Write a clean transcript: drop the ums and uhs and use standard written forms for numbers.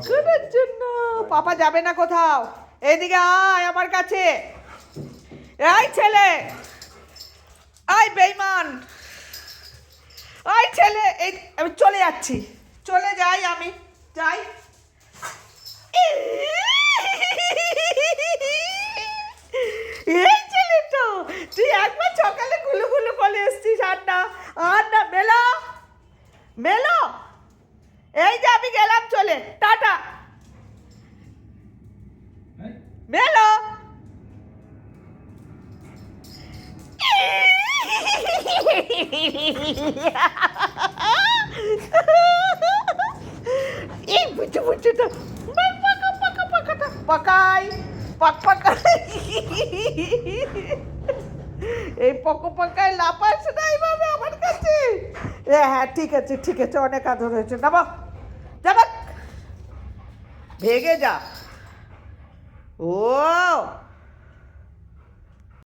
কোনের জন্য পাপা যাবে না কোথাও, এইদিকে আয় আমার কাছে। এই ছেলে, আয় বেঈমান, আয় ছেলে, এই আমি চলে যাচ্ছি, চলে যাই, আমি যাই। এই ছেলেটা, তুই একবার সকালে গুলু গুলু বলে এসছিস, আর না আর না, মেলো মেলো, এই যে আমি গেলাম চলে, টাটা, মেলো। এই বুঝু বুঝুটা পাকা পাকা পাকাটা পাকাই পাক পাকাই, এই পকো পাকায় লাপাস না এইভাবে আমার কাছে। হ্যাঁ ঠিক আছে ঠিক আছে, অনেক আদর হয়েছে, নামো যাবা, ভেগে যা। ও